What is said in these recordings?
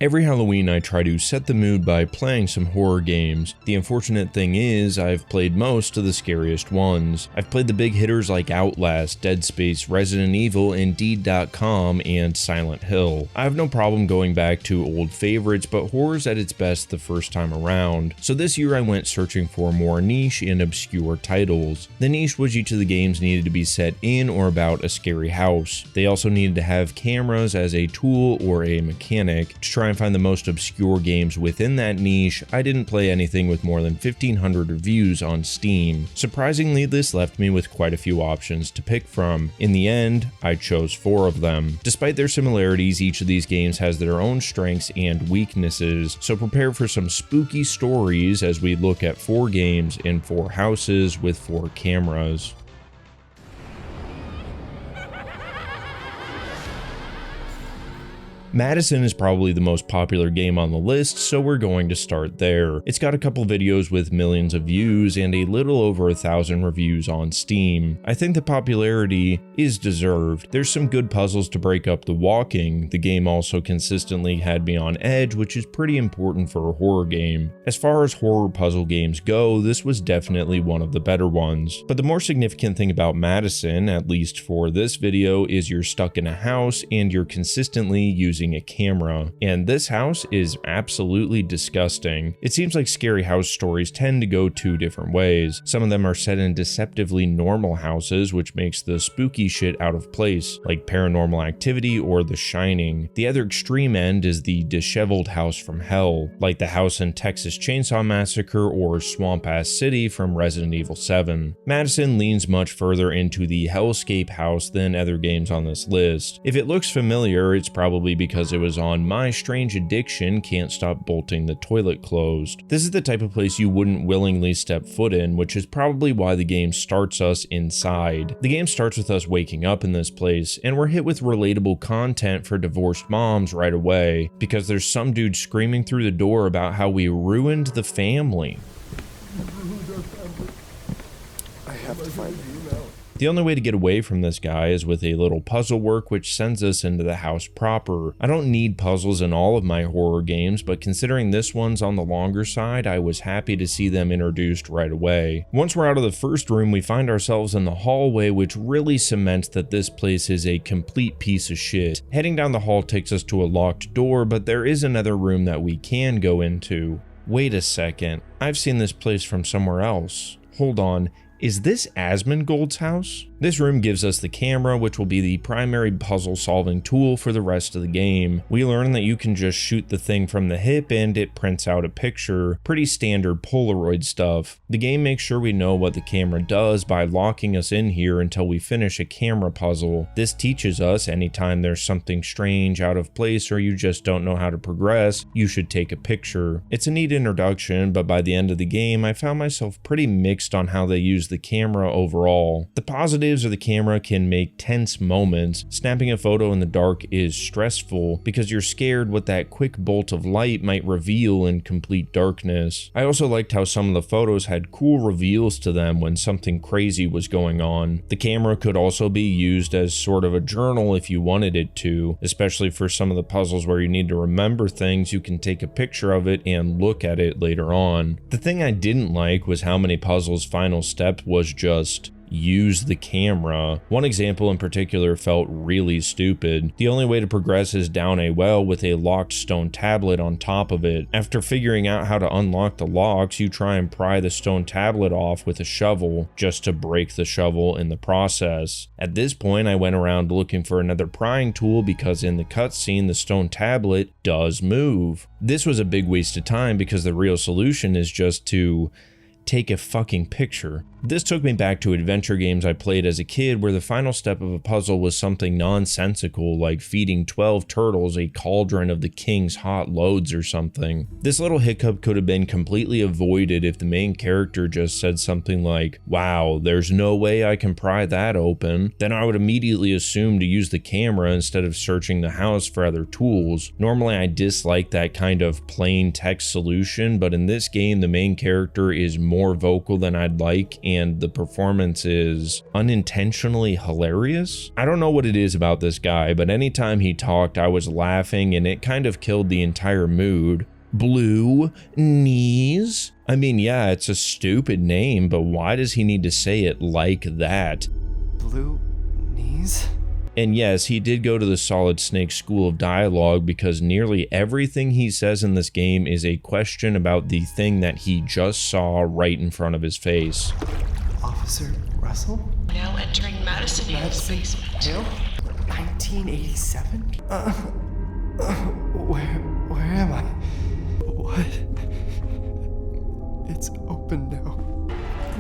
Every Halloween I try to set the mood by playing some horror games. The unfortunate thing is I've played most of the scariest ones. I've played the big hitters like Outlast, Dead Space, Resident Evil, Indeed.com, and Silent Hill. I have no problem going back to old favorites, but horror's at its best the first time around. So this year I went searching for more niche and obscure titles. The niche was each of the games needed to be set in or about a scary house. They also needed to have cameras as a tool or a mechanic. To try and find the most obscure games within that niche, I didn't play anything with more than 1,500 reviews on Steam. Surprisingly, this left me with quite a few options to pick from. In the end, I chose 4 of them. Despite their similarities, each of these games has their own strengths and weaknesses, so prepare for some spooky stories as we look at 4 games in 4 houses with 4 cameras. Madison is probably the most popular game on the list, so we're going to start there. It's got a couple videos with millions of views and a little over 1,000 reviews on Steam. I think the popularity is deserved. There's some good puzzles to break up the walking. The game also consistently had me on edge, which is pretty important for a horror game. As far as horror puzzle games go, this was definitely one of the better ones. But the more significant thing about Madison, at least for this video, is you're stuck in a house and you're consistently using a camera, and this house is absolutely disgusting. It seems like scary house stories tend to go 2 different ways. Some of them are set in deceptively normal houses, which makes the spooky shit out of place, like Paranormal Activity or The Shining. The other extreme end is the disheveled house from hell, like the house in Texas Chainsaw Massacre or Swamp Ass City from Resident Evil 7. Madison leans much further into the hellscape house than other games on this list. If it looks familiar, it's probably because it was on My Strange Addiction Can't Stop Bolting the Toilet Closed. This is the type of place you wouldn't willingly step foot in, which is probably why the game starts us inside. The game starts with us waking up in this place, and we're hit with relatable content for divorced moms right away, because there's some dude screaming through the door about how we ruined the family. I have to find him. The only way to get away from this guy is with a little puzzle work, which sends us into the house proper. I don't need puzzles in all of my horror games, but considering this one's on the longer side, I was happy to see them introduced right away. Once we're out of the first room, we find ourselves in the hallway, which really cements that this place is a complete piece of shit. Heading down the hall takes us to a locked door, but there is another room that we can go into. Wait a second, I've seen this place from somewhere else. Hold on. Is this Asmongold's house? This room gives us the camera, which will be the primary puzzle solving tool for the rest of the game. We learn that you can just shoot the thing from the hip and it prints out a picture. Pretty standard Polaroid stuff. The game makes sure we know what the camera does by locking us in here until we finish a camera puzzle. This teaches us anytime there's something strange, out of place, or you just don't know how to progress, you should take a picture. It's a neat introduction, but by the end of the game, I found myself pretty mixed on how they use the camera overall. The positives are the camera can make tense moments. Snapping a photo in the dark is stressful because you're scared what that quick bolt of light might reveal in complete darkness. I also liked how some of the photos had cool reveals to them when something crazy was going on. The camera could also be used as sort of a journal if you wanted it to, especially for some of the puzzles where you need to remember things. You can take a picture of it and look at it later on. The thing I didn't like was how many puzzles' final step was just use the camera. One example in particular felt really stupid. The only way to progress is down a well with a locked stone tablet on top of it. After figuring out how to unlock the locks, you try and pry the stone tablet off with a shovel, just to break the shovel in the process. At this point, I went around looking for another prying tool because in the cutscene, the stone tablet does move. This was a big waste of time because the real solution is just to take a fucking picture. This took me back to adventure games I played as a kid where the final step of a puzzle was something nonsensical like feeding 12 turtles a cauldron of the king's hot loads or something. This little hiccup could have been completely avoided if the main character just said something like, "Wow, there's no way I can pry that open." Then I would immediately assume to use the camera instead of searching the house for other tools. Normally I dislike that kind of plain text solution, but in this game the main character is more vocal than I'd like, and the performance is unintentionally hilarious. I don't know what it is about this guy, but anytime he talked, I was laughing and it kind of killed the entire mood. Blue Knees? I mean, yeah, it's a stupid name, but why does he need to say it like that? Blue knees? And yes, he did go to the Solid Snake School of Dialogue because nearly everything he says in this game is a question about the thing that he just saw right in front of his face. Officer Russell? Now entering Madison Hill's basement. Hill? 1987? Where am I? What? It's open now.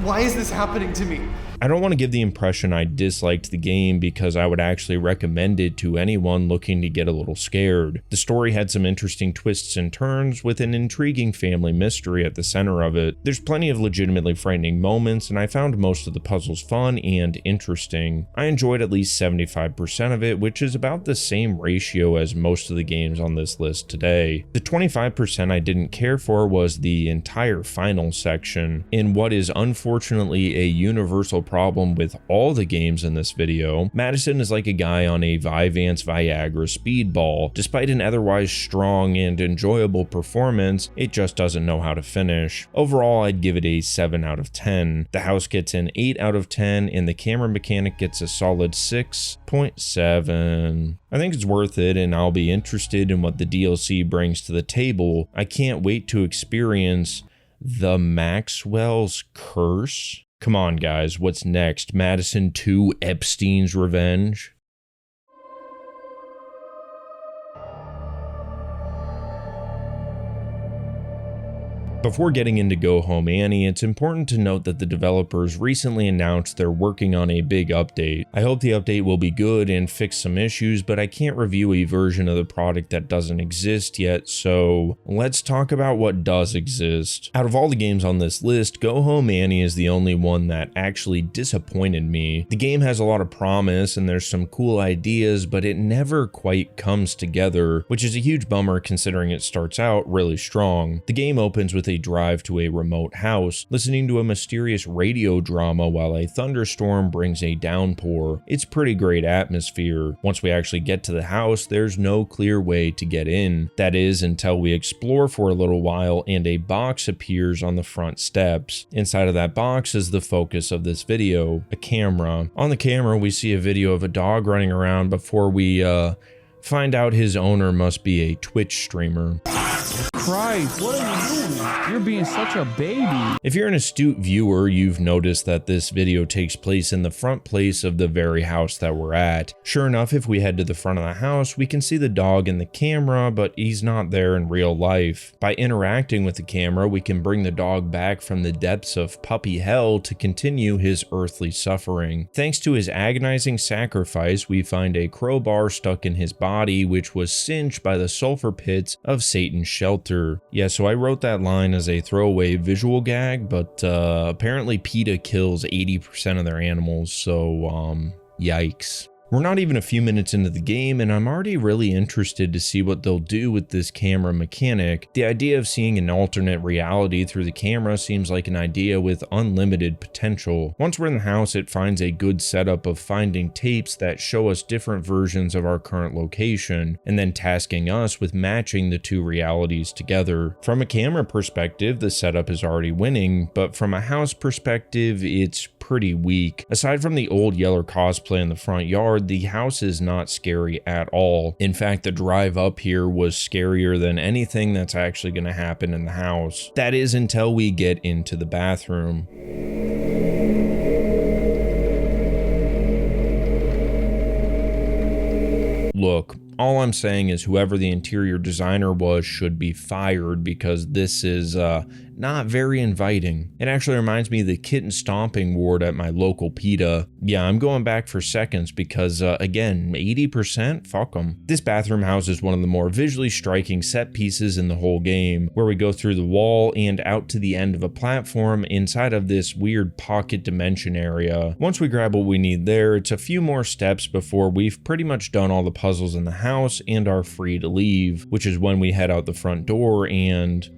Why is this happening to me? I don't want to give the impression I disliked the game because I would actually recommend it to anyone looking to get a little scared. The story had some interesting twists and turns with an intriguing family mystery at the center of it. There's plenty of legitimately frightening moments, and I found most of the puzzles fun and interesting. I enjoyed at least 75% of it, which is about the same ratio as most of the games on this list today. The 25% I didn't care for was the entire final section. In what is unfortunately a universal problem with all the games in this video, Madison is like a guy on a Vyvanse Viagra speedball. Despite an otherwise strong and enjoyable performance, it just doesn't know how to finish. Overall, I'd give it a 7 out of 10. The house gets an 8 out of 10, and the camera mechanic gets a solid 6.7. I think it's worth it, and I'll be interested in what the DLC brings to the table. I can't wait to experience the Maxwell's Curse. Come on, guys, what's next? Madison 2 Epstein's Revenge? Before getting into Go Home Annie, it's important to note that the developers recently announced they're working on a big update. I hope the update will be good and fix some issues, but I can't review a version of the product that doesn't exist yet, so let's talk about what does exist. Out of all the games on this list, Go Home Annie is the only one that actually disappointed me. The game has a lot of promise and there's some cool ideas, but it never quite comes together, which is a huge bummer considering it starts out really strong. The game opens with a drive to a remote house, listening to a mysterious radio drama while a thunderstorm brings a downpour. It's pretty great atmosphere. Once we actually get to the house, there's no clear way to get in. That is, until we explore for a little while and a box appears on the front steps. Inside of that box is the focus of this video, a camera. On the camera, we see a video of a dog running around before we find out his owner must be a Twitch streamer. Christ, what are you doing? You're being such a baby. If you're an astute viewer, you've noticed that this video takes place in the front place of the very house that we're at. Sure enough, if we head to the front of the house, we can see the dog in the camera, but he's not there in real life. By interacting with the camera, we can bring the dog back from the depths of puppy hell to continue his earthly suffering. Thanks to his agonizing sacrifice, we find a crowbar stuck in his body, which was singed by the sulfur pits of Satan's shelter. Yeah, so I wrote that line as a throwaway visual gag, but apparently PETA kills 80% of their animals, so yikes. We're not even a few minutes into the game, and I'm already really interested to see what they'll do with this camera mechanic. The idea of seeing an alternate reality through the camera seems like an idea with unlimited potential. Once we're in the house, it finds a good setup of finding tapes that show us different versions of our current location, and then tasking us with matching the two realities together. From a camera perspective, the setup is already winning, but from a house perspective, it's pretty weak. Aside from the old Yeller cosplay in the front yard, the house is not scary at all. In fact, the drive up here was scarier than anything that's actually going to happen in the house. That is until we get into the bathroom. Look, all I'm saying is whoever the interior designer was should be fired because this is not very inviting. It actually reminds me of the kitten stomping ward at my local PETA. Yeah, I'm going back for seconds because again, 80%? Fuck them. This bathroom house is one of the more visually striking set pieces in the whole game, where we go through the wall and out to the end of a platform inside of this weird pocket dimension area. Once we grab what we need there, it's a few more steps before we've pretty much done all the puzzles in the house and are free to leave, which is when we head out the front door and...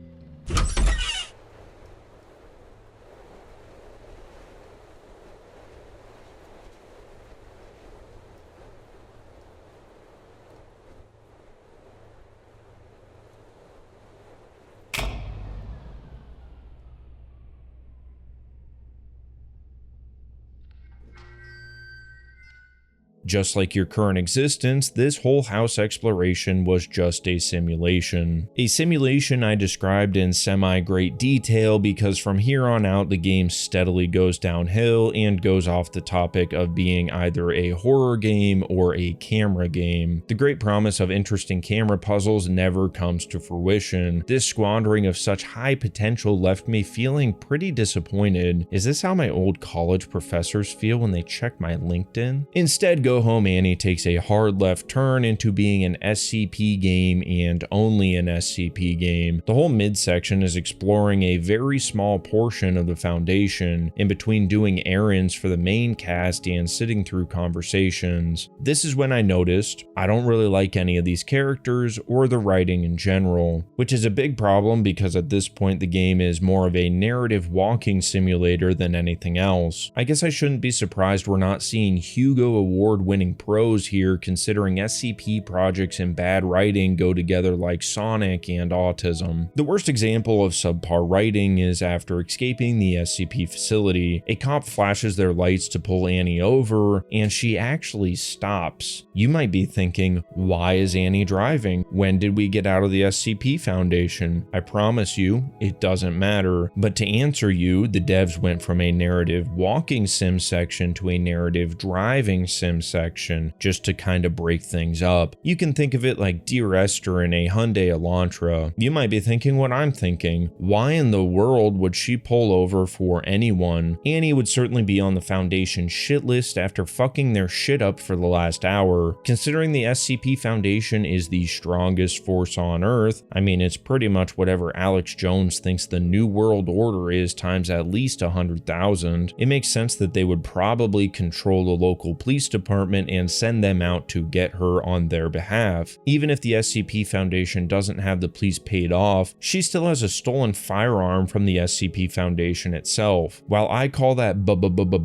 Just like your current existence, this whole house exploration was just a simulation. A simulation I described in semi-great detail because from here on out the game steadily goes downhill and goes off the topic of being either a horror game or a camera game. The great promise of interesting camera puzzles never comes to fruition. This squandering of such high potential left me feeling pretty disappointed. Is this how my old college professors feel when they check my LinkedIn? Instead, Go Home Annie takes a hard left turn into being an SCP game and only an SCP game. The whole midsection is exploring a very small portion of the Foundation, in between doing errands for the main cast and sitting through conversations. This is when I noticed I don't really like any of these characters or the writing in general, which is a big problem because at this point the game is more of a narrative walking simulator than anything else. I guess I shouldn't be surprised we're not seeing Hugo Award-winning pros here, considering SCP projects and bad writing go together like Sonic and autism. The worst example of subpar writing is after escaping the SCP facility, a cop flashes their lights to pull Annie over, and she actually stops. You might be thinking, why is Annie driving? When did we get out of the SCP Foundation? I promise you, it doesn't matter. But to answer you, the devs went from a narrative walking sim section to a narrative driving sim section, just to kind of break things up. You can think of it like Dear Esther in a Hyundai Elantra. You might be thinking what I'm thinking. Why in the world would she pull over for anyone? Annie would certainly be on the Foundation shit list after fucking their shit up for the last hour. Considering the SCP Foundation is the strongest force on Earth, I mean, it's pretty much whatever Alex Jones thinks the New World Order is times at least 100,000. It makes sense that they would probably control the local police department and send them out to get her on their behalf. Even if the SCP Foundation doesn't have the police paid off, she still has a stolen firearm from the SCP Foundation itself. While I call that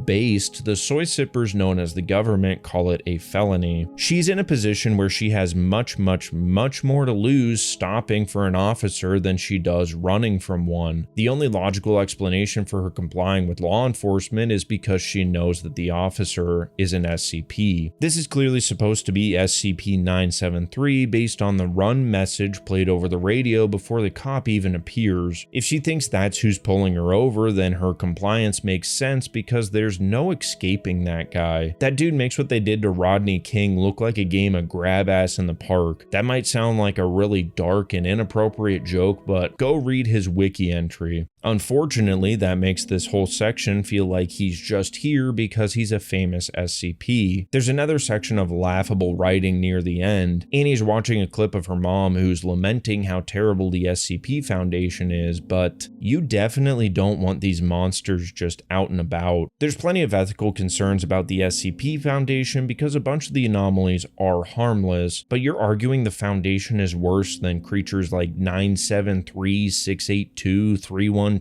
based, the soy sippers known as the government call it a felony. She's in a position where she has much more to lose stopping for an officer than she does running from one. The only logical explanation for her complying with law enforcement is because she knows that the officer is an SCP. This is clearly supposed to be SCP-973 based on the run message played over the radio before the cop even appears. If she thinks that's who's pulling her over, then her compliance makes sense because there's no escaping that guy. That dude makes what they did to Rodney King look like a game of grab ass in the park. That might sound like a really dark and inappropriate joke, but go read his wiki entry. Unfortunately, that makes this whole section feel like he's just here because he's a famous SCP. There's another section of laughable writing near the end. Annie's watching a clip of her mom who's lamenting how terrible the SCP Foundation is, but you definitely don't want these monsters just out and about. There's plenty of ethical concerns about the SCP Foundation because a bunch of the anomalies are harmless, but you're arguing the Foundation is worse than creatures like 973, 682, 3125?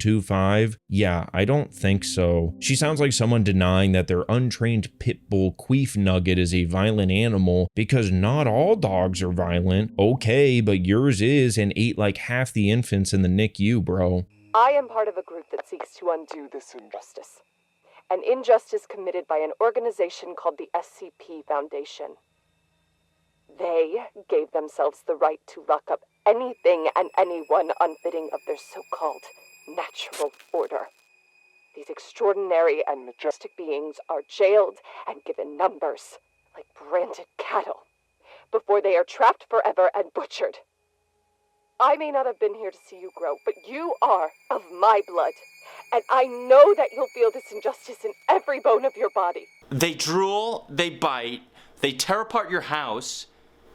Yeah, I don't think so. She sounds like someone denying that their untrained pit bull queef nugget is a violent animal because not all dogs are violent. Okay, but yours is and ate like half the infants in the NICU, bro. I am part of a group that seeks to undo this injustice. An injustice committed by an organization called the SCP Foundation. They gave themselves the right to lock up anything and anyone unfitting of their so-called natural order. These extraordinary and majestic beings are jailed and given numbers, like branded cattle, before they are trapped forever and butchered. I may not have been here to see you grow, but you are of my blood, and I know that you'll feel this injustice in every bone of your body. They drool, they bite, they tear apart your house.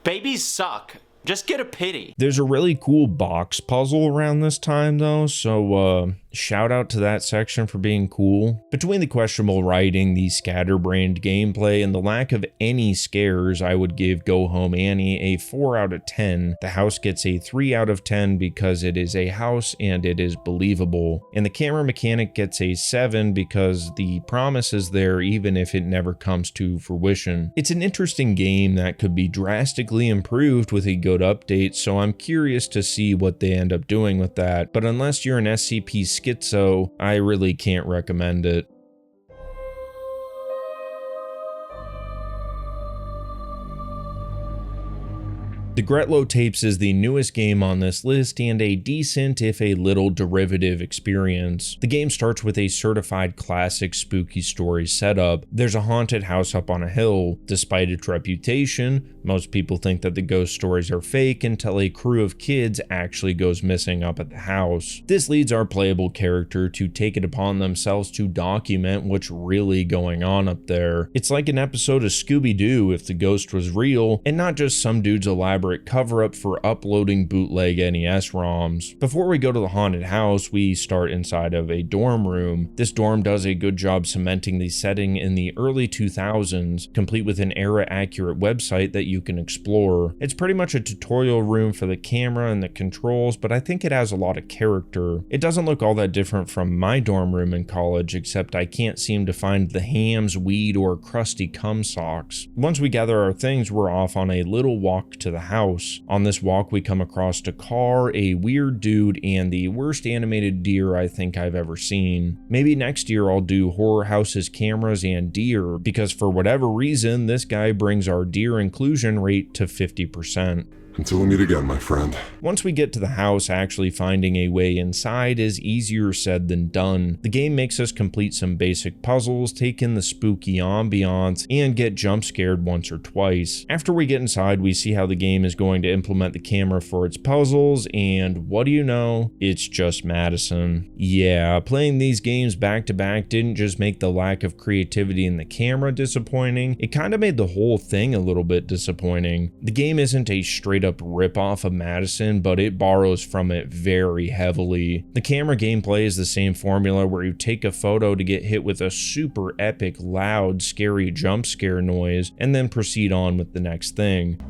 Babies suck. Just get a pity. There's a really cool box puzzle around this time though, so shout out to that section for being cool. Between the questionable writing, the scatterbrained gameplay, and the lack of any scares, I would give Go Home Annie a 4 out of 10. The house gets a 3 out of 10 because it is a house and it is believable. And the camera mechanic gets a 7 because the promise is there even if it never comes to fruition. It's an interesting game that could be drastically improved with a good update, so I'm curious to see what they end up doing with that. But unless you're an SCP schizo, I really can't recommend it. The Gretlow Tapes is the newest game on this list and a decent, if a little derivative experience. The game starts with a certified classic spooky story setup. There's a haunted house up on a hill. Despite its reputation, most people think that the ghost stories are fake until a crew of kids actually goes missing up at the house. This leads our playable character to take it upon themselves to document what's really going on up there. It's like an episode of Scooby-Doo if the ghost was real, and not just some dude's elaborate cover-up for uploading bootleg NES ROMs. Before we go to the haunted house, we start inside of a dorm room. This dorm does a good job cementing the setting in the early 2000s, complete with an era-accurate website that you can explore. It's pretty much a tutorial room for the camera and the controls, but I think it has a lot of character. It doesn't look all that different from my dorm room in college, except I can't seem to find the hams, weed, or crusty cum socks. Once we gather our things, we're off on a little walk to the house. On this walk, we come across a car, a weird dude, and the worst animated deer I think I've ever seen. Maybe next year I'll do horror houses, cameras, and deer, because for whatever reason, this guy brings our deer inclusion rate to 50%. Until we meet again, my friend. Once we get to the house, actually finding a way inside is easier said than done. The game makes us complete some basic puzzles, take in the spooky ambiance, and get jump scared once or twice. After we get inside, we see how the game is going to implement the camera for its puzzles, and what do you know? It's just Madison. Yeah, playing these games back to back didn't just make the lack of creativity in the camera disappointing, it kind of made the whole thing a little bit disappointing. The game isn't a straight up rip-off of Madison, but it borrows from it very heavily. The camera gameplay is the same formula where you take a photo to get hit with a super epic, loud, scary jump scare noise, and then proceed on with the next thing.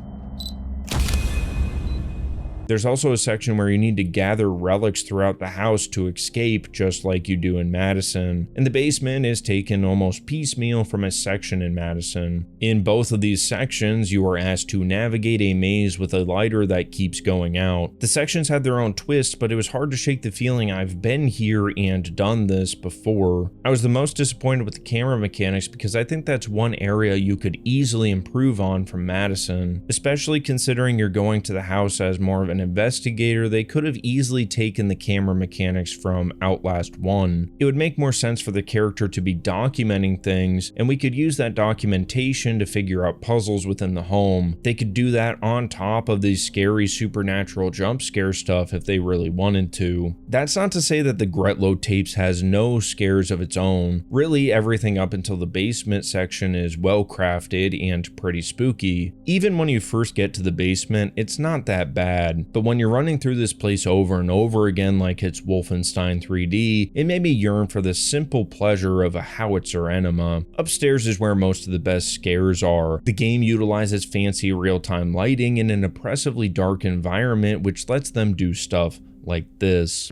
There's also a section where you need to gather relics throughout the house to escape, just like you do in Madison. And the basement is taken almost piecemeal from a section in Madison. In both of these sections, you are asked to navigate a maze with a lighter that keeps going out. The sections had their own twists, but it was hard to shake the feeling I've been here and done this before. I was the most disappointed with the camera mechanics because I think that's one area you could easily improve on from Madison, especially considering you're going to the house as more of an investigator. They could have easily taken the camera mechanics from Outlast 1. It would make more sense for the character to be documenting things, and we could use that documentation to figure out puzzles within the home. They could do that on top of these scary supernatural jump scare stuff if they really wanted to. That's not to say that the Gretlow Tapes has no scares of its own. Really, everything up until the basement section is well crafted and pretty spooky. Even when you first get to the basement, it's not that bad. But when you're running through this place over and over again like it's Wolfenstein 3D, it made me yearn for the simple pleasure of a howitzer enema. Upstairs is where most of the best scares are. The game utilizes fancy real-time lighting in an oppressively dark environment, which lets them do stuff like this.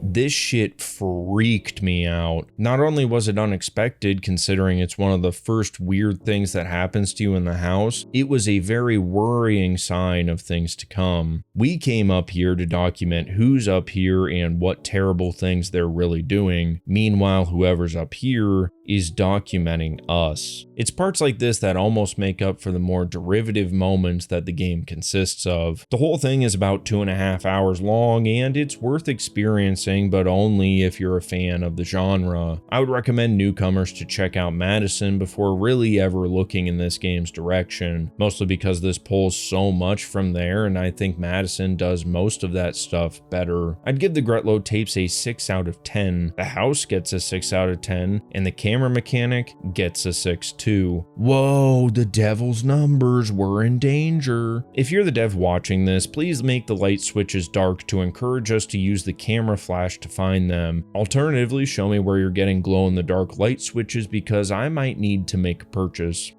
This shit freaked me out. Not only was it unexpected, considering it's one of the first weird things that happens to you in the house, it was a very worrying sign of things to come. We came up here to document who's up here and what terrible things they're really doing. Meanwhile, whoever's up here is documenting us. It's parts like this that almost make up for the more derivative moments that the game consists of. The whole thing is about 2.5 hours long, and it's worth experiencing, but only if you're a fan of the genre. I would recommend newcomers to check out Madison before really ever looking in this game's direction, mostly because this pulls so much from there, and I think Madison does most of that stuff better. I'd give the Gretlow Tapes a 6 out of 10. The house gets a 6 out of 10, and the camera mechanic gets a 6 too. Whoa, the devil's numbers were in danger. If you're the dev watching this, please make the light switches dark to encourage us to use the camera flash to find them. Alternatively, show me where you're getting glow-in-the-dark light switches because I might need to make a purchase.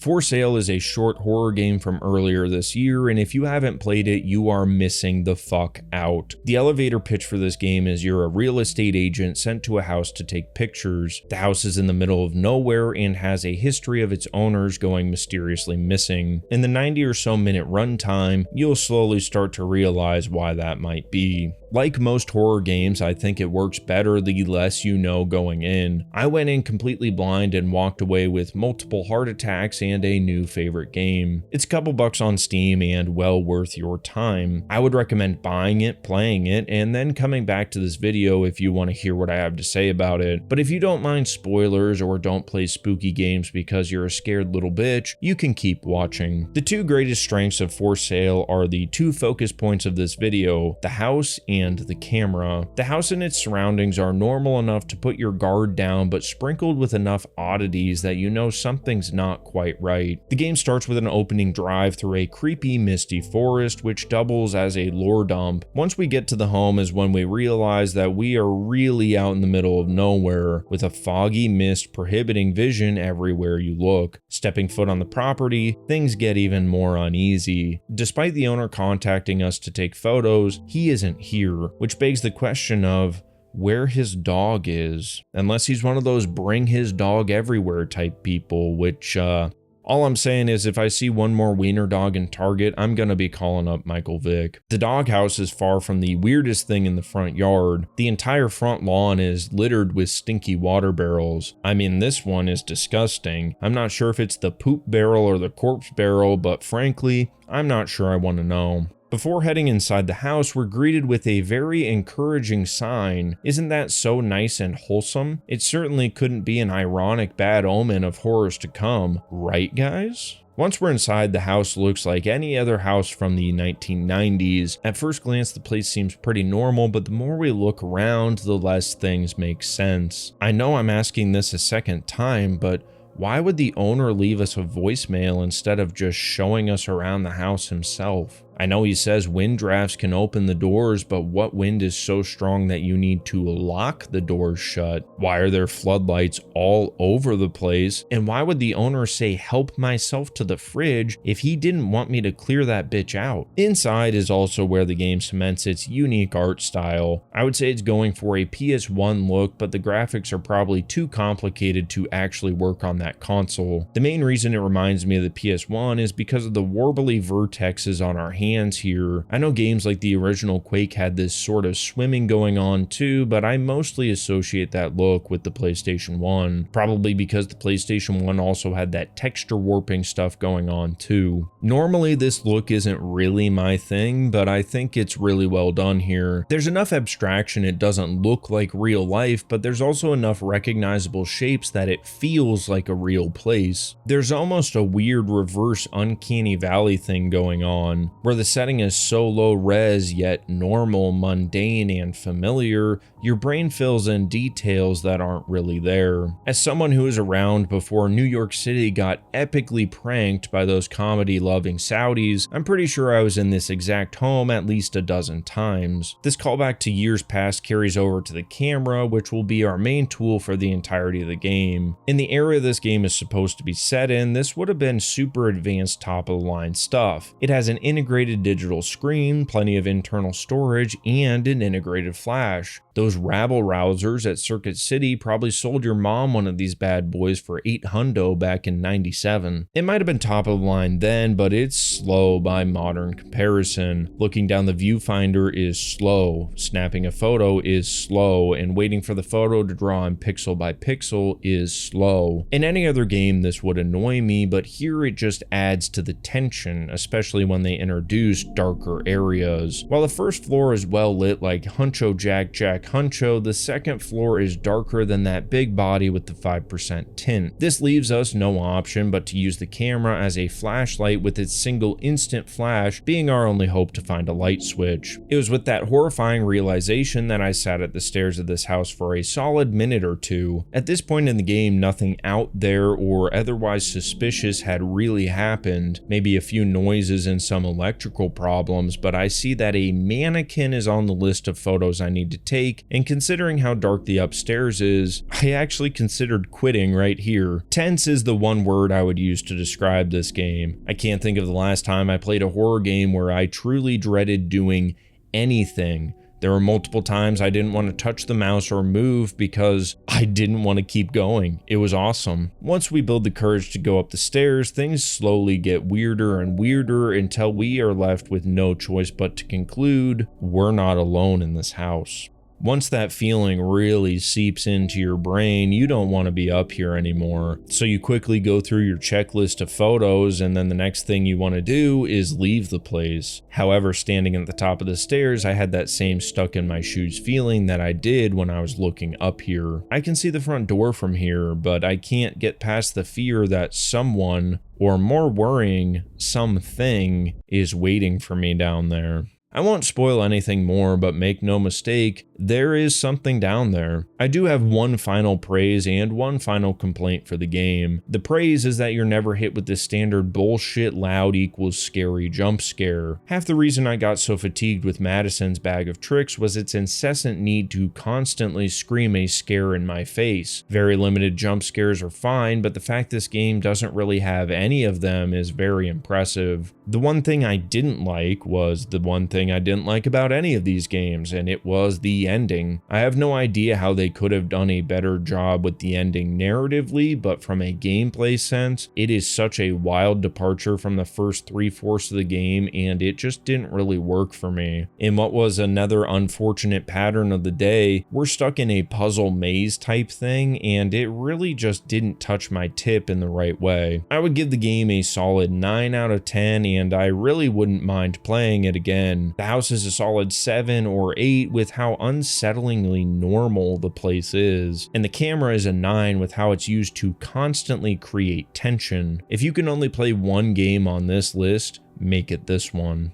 For Sale is a short horror game from earlier this year, and if you haven't played it, you are missing the fuck out. The elevator pitch for this game is you're a real estate agent sent to a house to take pictures. The house is in the middle of nowhere and has a history of its owners going mysteriously missing. In the 90 or so minute runtime, you'll slowly start to realize why that might be. Like most horror games, I think it works better the less you know going in. I went in completely blind and walked away with multiple heart attacks and a new favorite game. It's a couple bucks on Steam and well worth your time. I would recommend buying it, playing it, and then coming back to this video if you want to hear what I have to say about it. But if you don't mind spoilers or don't play spooky games because you're a scared little bitch, you can keep watching. The two greatest strengths of For Sale are the two focus points of this video, the house and the camera. The house and its surroundings are normal enough to put your guard down, but sprinkled with enough oddities that you know something's not quite right. The game starts with an opening drive through a creepy, misty forest, which doubles as a lore dump. Once we get to the home is when we realize that we are really out in the middle of nowhere, with a foggy mist prohibiting vision everywhere you look. Stepping foot on the property, things get even more uneasy. Despite the owner contacting us to take photos, he isn't here, which begs the question of where his dog is. Unless he's one of those bring his dog everywhere type people, which all I'm saying is if I see one more wiener dog in Target, I'm gonna be calling up Michael Vick. The doghouse is far from the weirdest thing in the front yard. The entire front lawn is littered with stinky water barrels. I mean, this one is disgusting. I'm not sure if it's the poop barrel or the corpse barrel, but frankly, I'm not sure I want to know. Before heading inside the house, we're greeted with a very encouraging sign. Isn't that so nice and wholesome? It certainly couldn't be an ironic bad omen of horrors to come, right guys? Once we're inside, the house looks like any other house from the 1990s. At first glance, the place seems pretty normal, but the more we look around, the less things make sense. I know I'm asking this a second time, but why would the owner leave us a voicemail instead of just showing us around the house himself? I know he says wind drafts can open the doors, but what wind is so strong that you need to lock the doors shut? Why are there floodlights all over the place? And why would the owner say help myself to the fridge if he didn't want me to clear that bitch out? Inside is also where the game cements its unique art style. I would say it's going for a PS1 look, but the graphics are probably too complicated to actually work on that console. The main reason it reminds me of the PS1 is because of the warbly vertexes on our hands here. I know games like the original Quake had this sort of swimming going on too, but I mostly associate that look with the PlayStation 1, probably because the PlayStation 1 also had that texture warping stuff going on too. Normally this look isn't really my thing, but I think it's really well done here. There's enough abstraction it doesn't look like real life, but there's also enough recognizable shapes that it feels like a real place. There's almost a weird reverse uncanny valley thing going on, where the setting is so low res yet normal, mundane, and familiar, your brain fills in details that aren't really there. As someone who was around before New York City got epically pranked by those comedy-loving Saudis, I'm pretty sure I was in this exact home at least a dozen times. This callback to years past carries over to the camera, which will be our main tool for the entirety of the game. In the area this game is supposed to be set in, this would have been super advanced top-of-the-line stuff. It has an integrated digital screen, plenty of internal storage, and an integrated flash. Those rabble-rousers at Circuit City probably sold your mom one of these bad boys for $800 back in '97. It might have been top of the line then, but it's slow by modern comparison. Looking down the viewfinder is slow, snapping a photo is slow, and waiting for the photo to draw on pixel by pixel is slow. In any other game this would annoy me, but here it just adds to the tension, especially when they introduce darker areas. While the first floor is well lit like Huncho Jack Huncho, the second floor is darker than that big body with the 5% tint. This leaves us no option but to use the camera as a flashlight, with its single instant flash being our only hope to find a light switch. It was with that horrifying realization that I sat at the stairs of this house for a solid minute or two. At this point in the game, nothing out there or otherwise suspicious had really happened. Maybe a few noises and some electrical problems, but I see that a mannequin is on the list of photos I need to take, and considering how dark the upstairs is, I actually considered quitting right here. Tense is the one word I would use to describe this game. I can't think of the last time I played a horror game where I truly dreaded doing anything. There were multiple times I didn't want to touch the mouse or move because I didn't want to keep going. It was awesome. Once we build the courage to go up the stairs, things slowly get weirder and weirder until we are left with no choice but to conclude we're not alone in this house. Once that feeling really seeps into your brain, you don't want to be up here anymore. So you quickly go through your checklist of photos, and then the next thing you want to do is leave the place. However, standing at the top of the stairs, I had that same stuck in my shoes feeling that I did when I was looking up here. I can see the front door from here, but I can't get past the fear that someone, or more worrying, something, is waiting for me down there. I won't spoil anything more, but make no mistake, there is something down there. I do have one final praise and one final complaint for the game. The praise is that you're never hit with the standard bullshit loud equals scary jump scare. Half the reason I got so fatigued with Madison's bag of tricks was its incessant need to constantly scream a scare in my face. Very limited jump scares are fine, but the fact this game doesn't really have any of them is very impressive. The one thing I didn't like was the one thing I didn't like about any of these games, and it was the ending. I have no idea how they could have done a better job with the ending narratively, but from a gameplay sense, it is such a wild departure from the first 3/4 of the game, and it just didn't really work for me. In what was another unfortunate pattern of the day, we're stuck in a puzzle maze type thing, and it really just didn't touch my tip in the right way. I would give the game a solid 9 out of 10, and I really wouldn't mind playing it again. The house is a solid 7 or 8 with how unsettlingly normal the place is, and the camera is a 9 with how it's used to constantly create tension. If you can only play one game on this list, make it this one.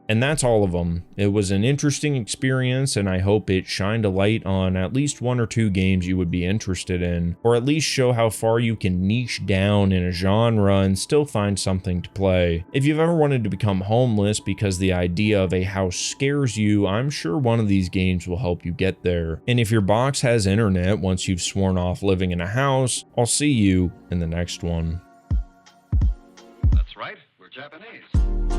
And that's all of them. It was an interesting experience, and I hope it shined a light on at least 1 or 2 games you would be interested in, or at least show how far you can niche down in a genre and still find something to play. If you've ever wanted to become homeless because the idea of a house scares you, I'm sure one of these games will help you get there. And if your box has internet once you've sworn off living in a house, I'll see you in the next one. That's right, we're Japanese.